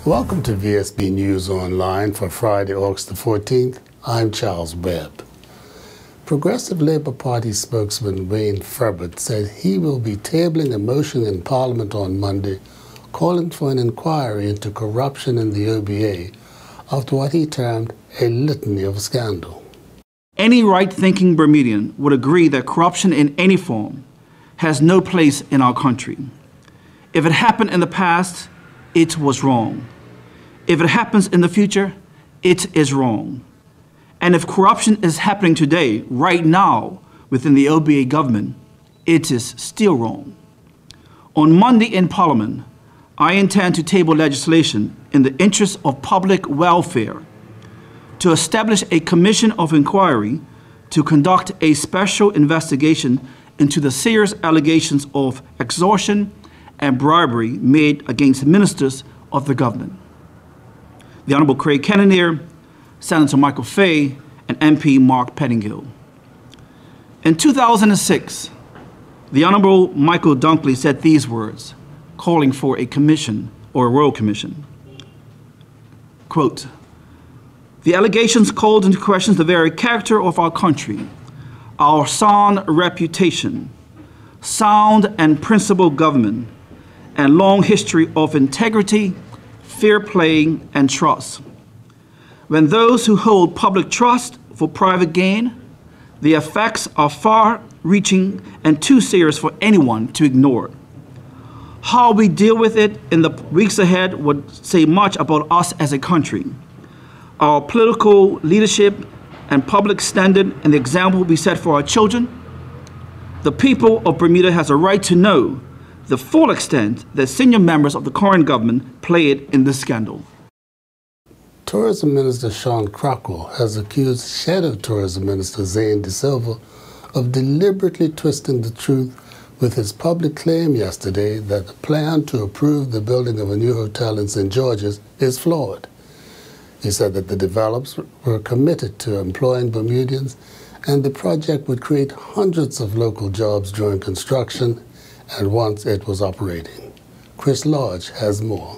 Welcome to VSB News Online for Friday, August the 14th. I'm Charles Webb. Progressive Labour Party spokesman Wayne Furbert said he will be tabling a motion in Parliament on Monday calling for an inquiry into corruption in the OBA after what he termed a litany of scandal. Any right-thinking Bermudian would agree that corruption in any form has no place in our country. If it happened in the past, it was wrong. If it happens in the future, it is wrong. And if corruption is happening today, right now, within the OBA government, it is still wrong. On Monday in Parliament, I intend to table legislation in the interest of public welfare to establish a commission of inquiry to conduct a special investigation into the serious allegations of extortion and bribery made against ministers of the government. The Honorable Craig Kenneneer, Senator Michael Fay, and MP Mark Pettingill. In 2006, the Honorable Michael Dunkley said these words, calling for a commission or a royal commission. Quote, "The allegations called into question the very character of our country, our sound reputation, sound and principled government, and long history of integrity, fair play, and trust. When those who hold public trust for private gain, the effects are far-reaching and too serious for anyone to ignore. How we deal with it in the weeks ahead would say much about us as a country, our political leadership and public standard, and the example we set for our children. The people of Bermuda has a right to know the full extent that senior members of the current government played in this scandal." Tourism Minister Sean Crockwell has accused Shadow Tourism Minister Zane De Silva of deliberately twisting the truth with his public claim yesterday that the plan to approve the building of a new hotel in St. George's is flawed. He said that the developers were committed to employing Bermudians and the project would create hundreds of local jobs during construction and once it was operating. Chris Lodge has more.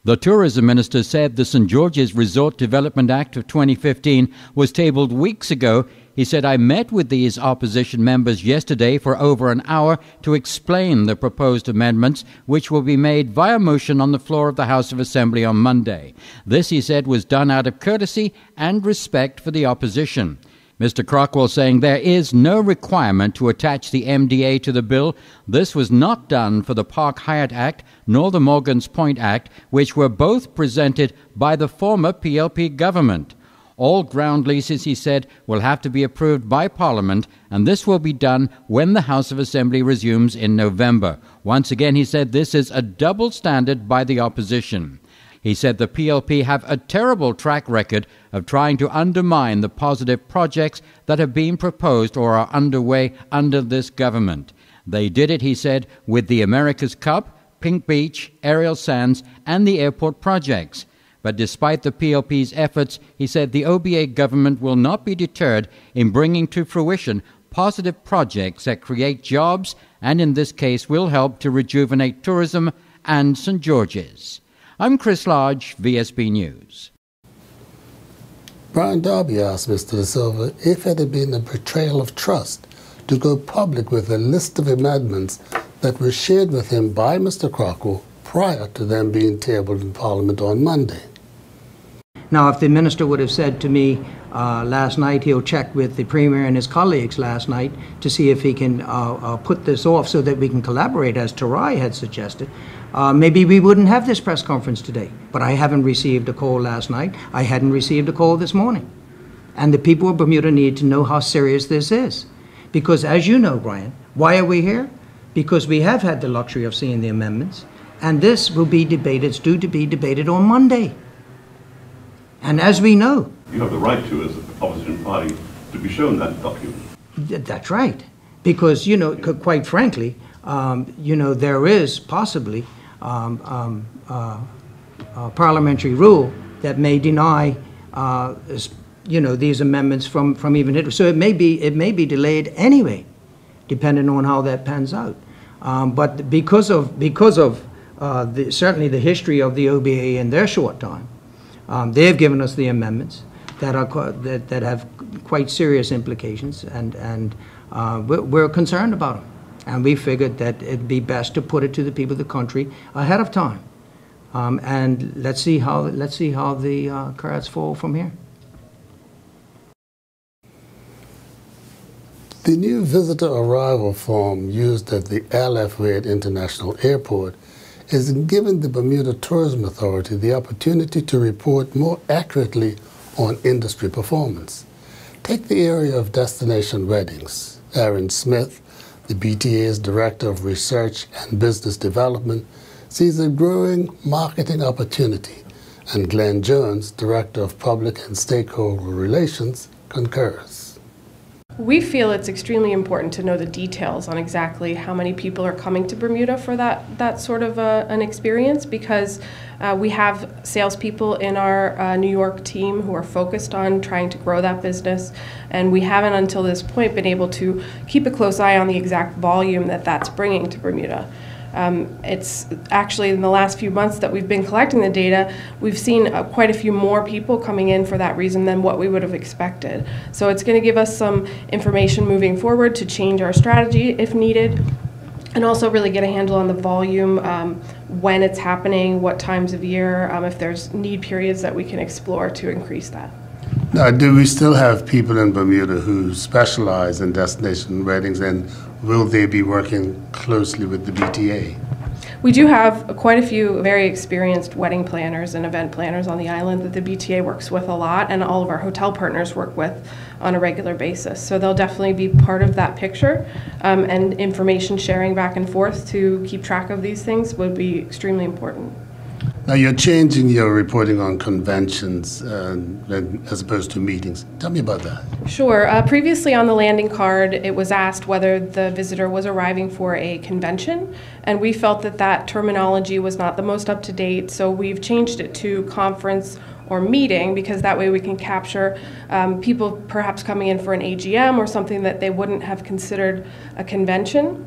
The tourism minister said the St. George's Resort Development Act of 2015 was tabled weeks ago. He said, "I met with these opposition members yesterday for over an hour to explain the proposed amendments, which will be made via motion on the floor of the House of Assembly on Monday. This," he said, "was done out of courtesy and respect for the opposition." Mr. Crockwell saying there is no requirement to attach the MDA to the bill. This was not done for the Park Hyatt Act nor the Morgan's Point Act, which were both presented by the former PLP government. All ground leases, he said, will have to be approved by Parliament, and this will be done when the House of Assembly resumes in November. Once again, he said this is a double standard by the opposition. He said the PLP have a terrible track record of trying to undermine the positive projects that have been proposed or are underway under this government. They did it, he said, with the America's Cup, Pink Beach, Aerial Sands, and the airport projects. But despite the PLP's efforts, he said the OBA government will not be deterred in bringing to fruition positive projects that create jobs and in this case will help to rejuvenate tourism and St. George's. I'm Chris Lodge, VSB News. Brian Darby asked Mr. De Silva if it had been a betrayal of trust to go public with a list of amendments that were shared with him by Mr. Crockwell prior to them being tabled in Parliament on Monday. Now, if the minister would have said to me last night he'll check with the Premier and his colleagues last night to see if he can put this off so that we can collaborate, as Tarai had suggested, maybe we wouldn't have this press conference today. But I haven't received a call last night. I hadn't received a call this morning. And the people of Bermuda need to know how serious this is. Because as you know, Brian, why are we here? Because we have had the luxury of seeing the amendments. And this will be debated, it's due to be debated on Monday. And as we know... You have the right to, as an opposition party, to be shown that document. That's right. Because, you know, quite frankly, you know, there is possibly a parliamentary rule that may deny, you know, these amendments from even it. So it may be delayed anyway, depending on how that pans out. But because of certainly the history of the OBA in their short time. They have given us the amendments that have quite serious implications, and we're concerned about them. And we figured that it'd be best to put it to the people of the country ahead of time. And let's see how the cards fall from here. The new visitor arrival form used at the LF Wade International Airport is giving the Bermuda Tourism Authority the opportunity to report more accurately on industry performance. Take the area of destination weddings. Aaron Smith, the BTA's Director of Research and Business Development, sees a growing marketing opportunity, and Glenn Jones, Director of Public and Stakeholder Relations, concurs. We feel it's extremely important to know the details on exactly how many people are coming to Bermuda for that sort of an experience, because we have salespeople in our New York team who are focused on trying to grow that business, and we haven't until this point been able to keep a close eye on the exact volume that that's bringing to Bermuda. It's actually in the last few months that we've been collecting the data, we've seen quite a few more people coming in for that reason than what we would have expected. So it's going to give us some information moving forward to change our strategy if needed, and also really get a handle on the volume, when it's happening, what times of year, if there's need periods that we can explore to increase that. Now, do we still have people in Bermuda who specialize in destination weddings, and will they be working closely with the BTA? We do have quite a few very experienced wedding planners and event planners on the island that the BTA works with a lot, and all of our hotel partners work with on a regular basis. So they'll definitely be part of that picture, and information sharing back and forth to keep track of these things would be extremely important. Now, you're changing your reporting on conventions as opposed to meetings. Tell me about that. Sure. Previously on the landing card, it was asked whether the visitor was arriving for a convention, and we felt that that terminology was not the most up-to-date, so we've changed it to conference or meeting, because that way we can capture people perhaps coming in for an AGM or something that they wouldn't have considered a convention.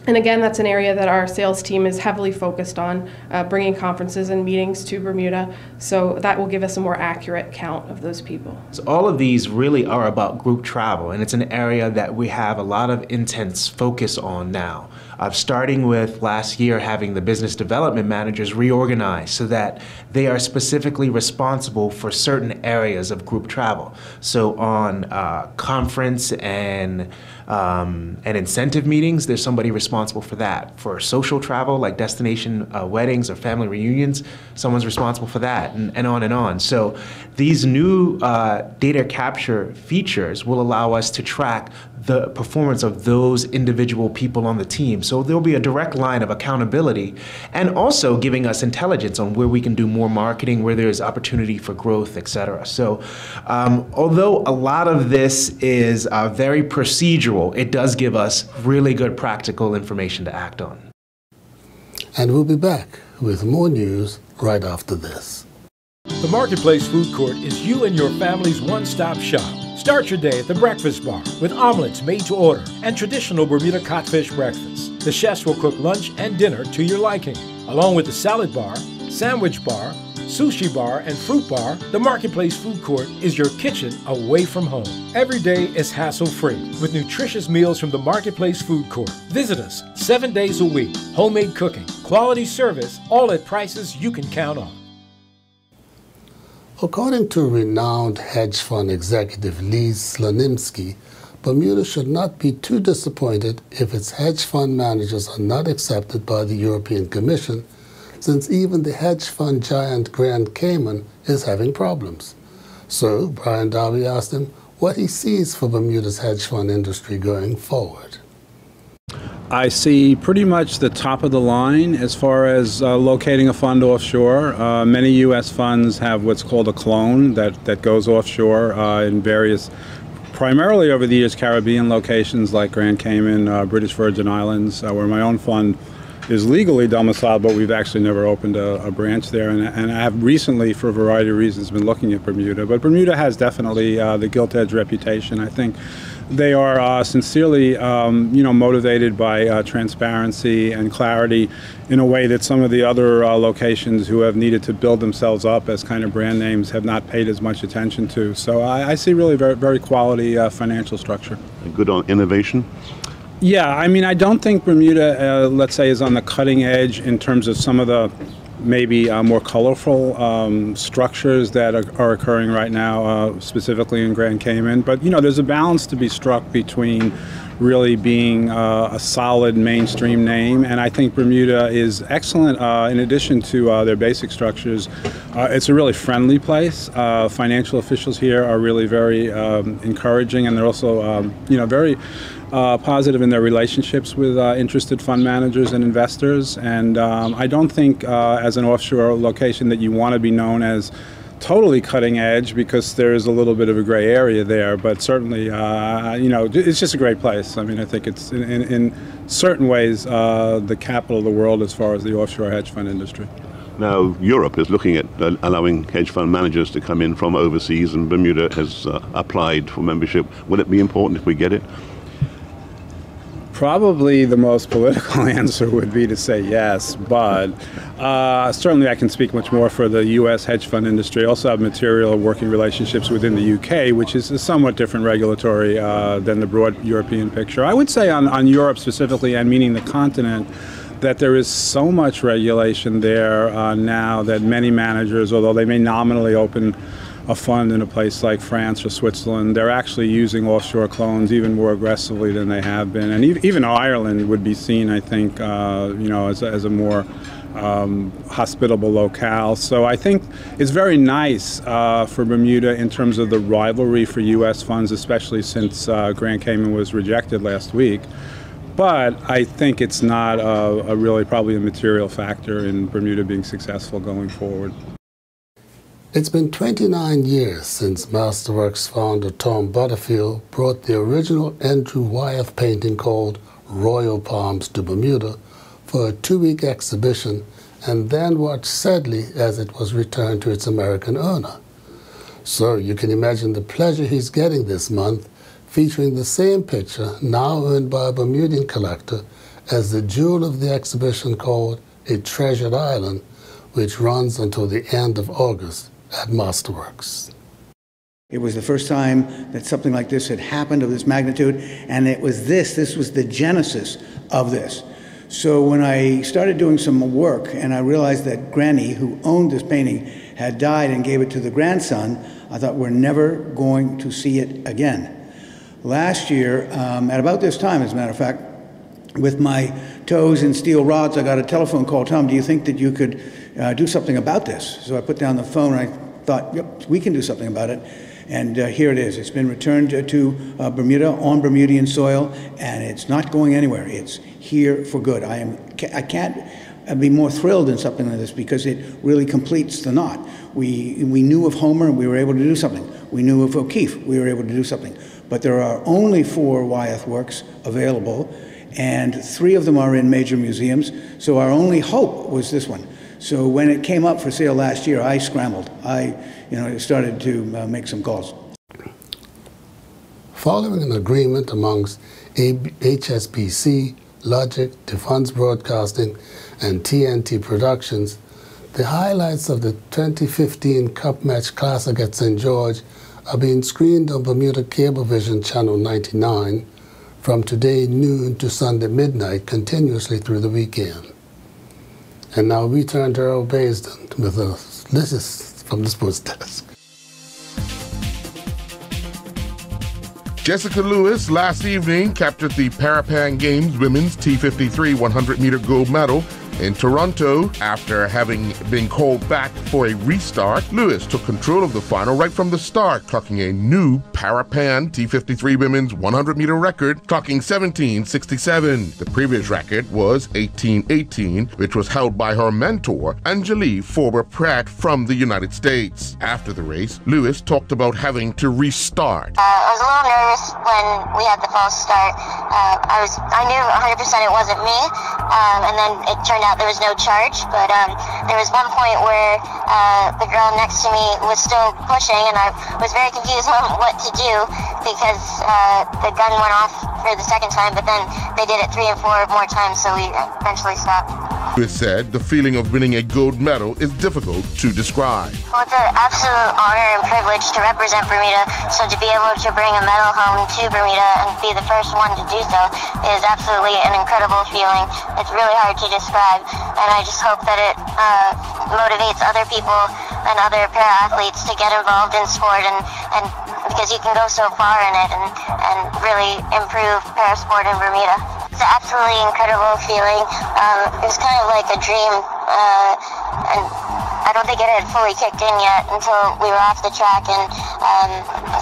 And again, that's an area that our sales team is heavily focused on, bringing conferences and meetings to Bermuda. So that will give us a more accurate count of those people. So all of these really are about group travel, and it's an area that we have a lot of intense focus on now. Starting with last year having the business development managers reorganize so that they are specifically responsible for certain areas of group travel. So on conference and incentive meetings, there's somebody responsible for that. For social travel, like destination weddings or family reunions, someone's responsible for that, and on and on. So these new data capture features will allow us to track the performance of those individual people on the team. So there'll be a direct line of accountability, and also giving us intelligence on where we can do more marketing, where there's opportunity for growth, et cetera. So although a lot of this is very procedural, it does give us really good practical information to act on. And we'll be back with more news right after this. The Marketplace Food Court is you and your family's one-stop shop. Start your day at the Breakfast Bar with omelets made to order and traditional Bermuda codfish breakfast. The chefs will cook lunch and dinner to your liking. Along with the salad bar, sandwich bar, sushi bar, and fruit bar, the Marketplace Food Court is your kitchen away from home. Every day is hassle-free with nutritious meals from the Marketplace Food Court. Visit us 7 days a week. Homemade cooking, quality service, all at prices you can count on. According to renowned hedge fund executive Lee Slonimsky, Bermuda should not be too disappointed if its hedge fund managers are not accepted by the European Commission, since even the hedge fund giant Grand Cayman is having problems. So Brian Darby asked him what he sees for Bermuda's hedge fund industry going forward. I see pretty much the top of the line as far as locating a fund offshore. Many U.S. funds have what's called a clone that goes offshore in various, primarily over the years, Caribbean locations like Grand Cayman, British Virgin Islands, where my own fund is legally domiciled, but we've actually never opened a branch there. And I have recently, for a variety of reasons, been looking at Bermuda. But Bermuda has definitely the gilt-edged reputation. I think they are sincerely, motivated by transparency and clarity in a way that some of the other locations who have needed to build themselves up as kind of brand names have not paid as much attention to. So I see really very, very quality financial structure. Good on innovation? Yeah, I mean, I don't think Bermuda, let's say, is on the cutting edge in terms of some of the maybe more colorful structures that are occurring right now, specifically in Grand Cayman. But, there's a balance to be struck between really being a solid mainstream name, and I think Bermuda is excellent in addition to their basic structures. It's a really friendly place. Financial officials here are really very encouraging, and they're also, very positive in their relationships with interested fund managers and investors. And I don't think as an offshore location that you want to be known as totally cutting edge, because there is a little bit of a gray area there, but certainly, it's just a great place. I mean, I think it's in certain ways the capital of the world as far as the offshore hedge fund industry. Now, Europe is looking at allowing hedge fund managers to come in from overseas, and Bermuda has applied for membership. Will it be important if we get it? Probably the most political answer would be to say yes, but certainly I can speak much more for the U.S. hedge fund industry. I also have material working relationships within the U.K., which is a somewhat different regulatory than the broad European picture. I would say on Europe specifically, and meaning the continent, that there is so much regulation there now that many managers, although they may nominally open a fund in a place like France or Switzerland, they're actually using offshore clones even more aggressively than they have been. And even Ireland would be seen, I think, as a more hospitable locale. So I think it's very nice for Bermuda in terms of the rivalry for U.S. funds, especially since Grand Cayman was rejected last week. But I think it's not really probably a material factor in Bermuda being successful going forward. It's been 29 years since Masterworks founder Tom Butterfield brought the original Andrew Wyeth painting called Royal Palms to Bermuda for a 2-week exhibition, and then watched sadly as it was returned to its American owner. So you can imagine the pleasure he's getting this month, featuring the same picture, now owned by a Bermudian collector, as the jewel of the exhibition called A Treasured Island, which runs until the end of August at Masterworks. It was the first time that something like this had happened of this magnitude, and it was this was the genesis of this. So when I started doing some work and I realized that Granny, who owned this painting, had died and gave it to the grandson, I thought, we're never going to see it again. Last year, at about this time, as a matter of fact, with my toes in steel rods, I got a telephone call. Tom, do you think that you could do something about this? So I put down the phone and I thought, yep, we can do something about it. And here it is. It's been returned to Bermuda on Bermudian soil, and it's not going anywhere. It's here for good. I can't be more thrilled in something like this because it really completes the knot. We knew of Homer and we were able to do something. We knew of O'Keeffe, we were able to do something. But there are only 4 Wyeth works available, and 3 of them are in major museums. So our only hope was this one. So when it came up for sale last year, I scrambled. I started to make some calls. Following an agreement amongst HSBC, Logic, Defense Broadcasting, and TNT Productions, the highlights of the 2015 Cup Match Classic at St. George are being screened on Bermuda Cablevision Channel 99 from today noon to Sunday midnight continuously through the weekend. And now we turn to Earl Baisden with this is from the sports desk. Jessica Lewis last evening captured the Parapan Games Women's T53 100-meter gold medal in Toronto. After having been called back for a restart, Lewis took control of the final right from the start, clocking a new Parapan T53 women's 100-meter record, clocking 17:67. The previous record was 18:18, which was held by her mentor, Angelique Forber-Pratt from the United States. After the race, Lewis talked about having to restart. I was a little nervous when we had the false start. I knew 100% it wasn't me, and then it turned out there was no charge, but there was one point where the girl next to me was still pushing, and I was very confused on what to do. because the gun went off for the second time, but then they did it 3 and 4 more times, so we eventually stopped. Lewis said the feeling of winning a gold medal is difficult to describe. Well, it's an absolute honor and privilege to represent Bermuda, so to be able to bring a medal home to Bermuda and be the first one to do so is absolutely an incredible feeling. It's really hard to describe, and I just hope that it motivates other people and other para-athletes to get involved in sport, and because you can go so far in it and really improve para-sport in Bermuda. It's an absolutely incredible feeling. It was kind of like a dream, and I don't think it had fully kicked in yet until we were off the track, and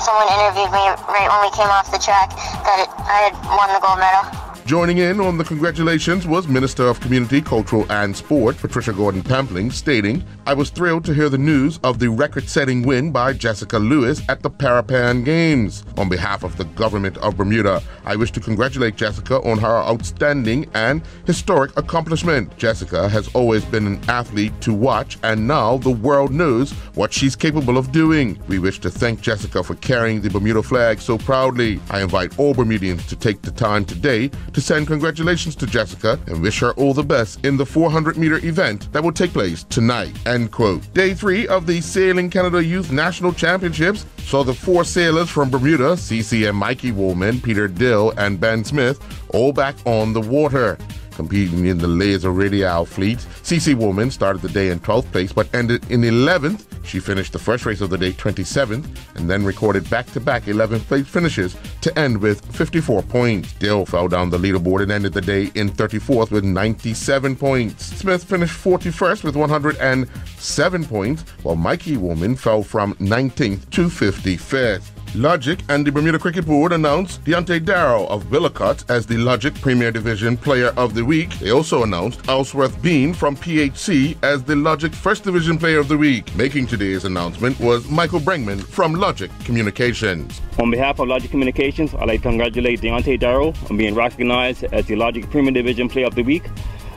someone interviewed me right when we came off the track that I had won the gold medal. Joining in on the congratulations was Minister of Community, Cultural and Sport, Patricia Gordon-Pampling, stating, "I was thrilled to hear the news of the record-setting win by Jessica Lewis at the Parapan Games. On behalf of the government of Bermuda, I wish to congratulate Jessica on her outstanding and historic accomplishment. Jessica has always been an athlete to watch, and now the world knows what she's capable of doing. We wish to thank Jessica for carrying the Bermuda flag so proudly. I invite all Bermudians to take the time today to send congratulations to Jessica and wish her all the best in the 400-meter event that will take place tonight." End quote. Day 3 of the Sailing Canada Youth National Championships saw the 4 sailors from Bermuda, CC and Mikey Woolman, Peter Dill, and Ben Smith, all back on the water. Competing in the laser radial fleet, CC Woolman started the day in 12th place but ended in 11th. She finished the first race of the day 27th and then recorded back-to-back 11th place finishes to end with 54 points. Dill fell down the leaderboard and ended the day in 34th with 97 points. Smith finished 41st with 107 points, while Mikey Woolman fell from 19th to 55th. Logic and the Bermuda Cricket Board announced Deontay Darrow of Willicott as the Logic Premier Division Player of the Week. They also announced Ellsworth Bean from PHC as the Logic First Division Player of the Week. Making today's announcement was Michael Brengman from Logic Communications. On behalf of Logic Communications, I'd like to congratulate Deontay Darrow on being recognized as the Logic Premier Division Player of the Week.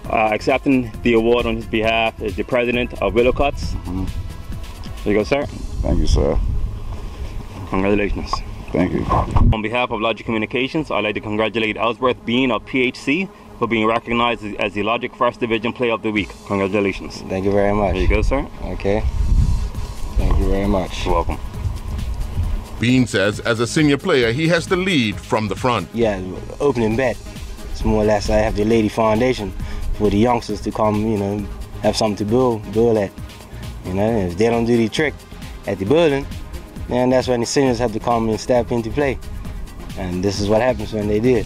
Accepting the award on his behalf is the President of Willicott. There you go, sir. Thank you, sir. Congratulations. Thank you. On behalf of Logic Communications, I'd like to congratulate Ellsworth Bean of PHC for being recognized as the Logic First Division Player of the Week. Congratulations. Thank you very much. There you go, sir. Okay. Thank you very much. You're welcome. Bean says as a senior player, he has to lead from the front. Yeah, opening bet. It's more or less I have the lady foundation for the youngsters to come, have something to build at. If they don't do the trick at the building, and that's when the seniors have to come and step into play. And this is what happens when they did.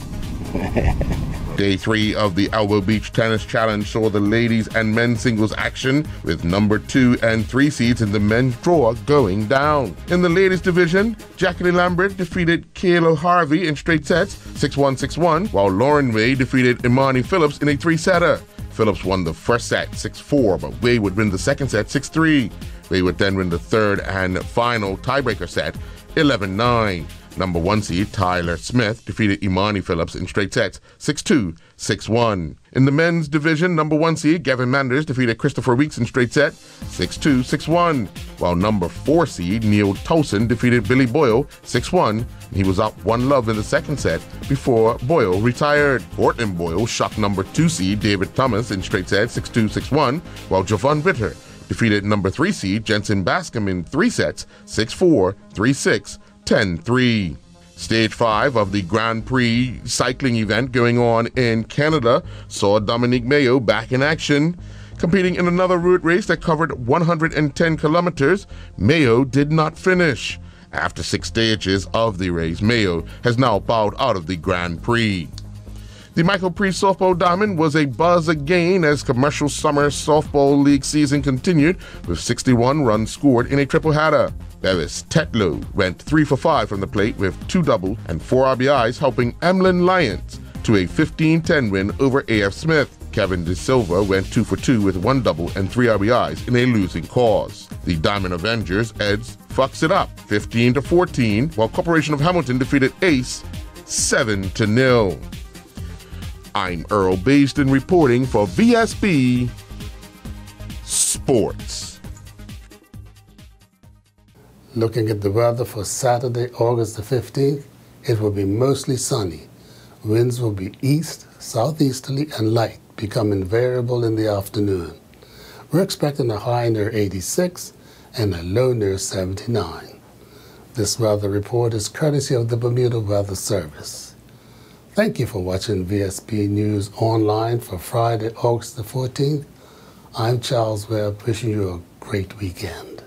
Day 3 of the Elbow Beach Tennis Challenge saw the ladies and men's singles action, with number 2 and 3 seeds in the men's draw going down. In the ladies division, Jacqueline Lambert defeated Kayla Harvey in straight sets, 6-1, 6-1, while Lauren Way defeated Imani Phillips in a 3-setter. Phillips won the first set 6-4, but Way would win the second set 6-3. They would then win the third and final tiebreaker set, 11-9. Number 1 seed Tyler Smith defeated Imani Phillips in straight sets, 6-2, 6-1. In the men's division, number 1 seed Gavin Manders defeated Christopher Weeks in straight set, 6-2, 6-1. While number 4 seed Neil Towson defeated Billy Boyle, 6-1. He was up 1-love in the second set before Boyle retired. Portland Boyle shocked number 2 seed David Thomas in straight set, 6-2, 6-1, while Javon Bitter defeated number 3 seed Jensen Bascom in 3 sets, 6-4, 3-6, 10-3. Stage 5 of the Grand Prix cycling event going on in Canada saw Dominique Mayo back in action. Competing in another route race that covered 110 kilometers, Mayo did not finish. After 6 stages of the race, Mayo has now bowed out of the Grand Prix. The Michael Priest Softball Diamond was a buzz again as commercial summer softball league season continued with 61 runs scored in a triple header. Bevis Tetlow went 3 for 5 from the plate with 2 doubles and 4 RBIs, helping Emlyn Lions to a 15-10 win over AF Smith. Kevin De Silva went 2 for 2 with 1 double and 3 RBIs in a losing cause. The Diamond Avengers Eds fucks it up 15-14, while Corporation of Hamilton defeated Ace 7-0. I'm Earl Basden reporting for VSB Sports. Looking at the weather for Saturday, August the 15th, It will be mostly sunny. Winds will be east, southeasterly, and light, becoming variable in the afternoon. We're expecting a high near 86 and a low near 79. This weather report is courtesy of the Bermuda Weather Service. Thank you for watching VSP News Online for Friday, August the 14th. I'm Charles Webb, wishing you a great weekend.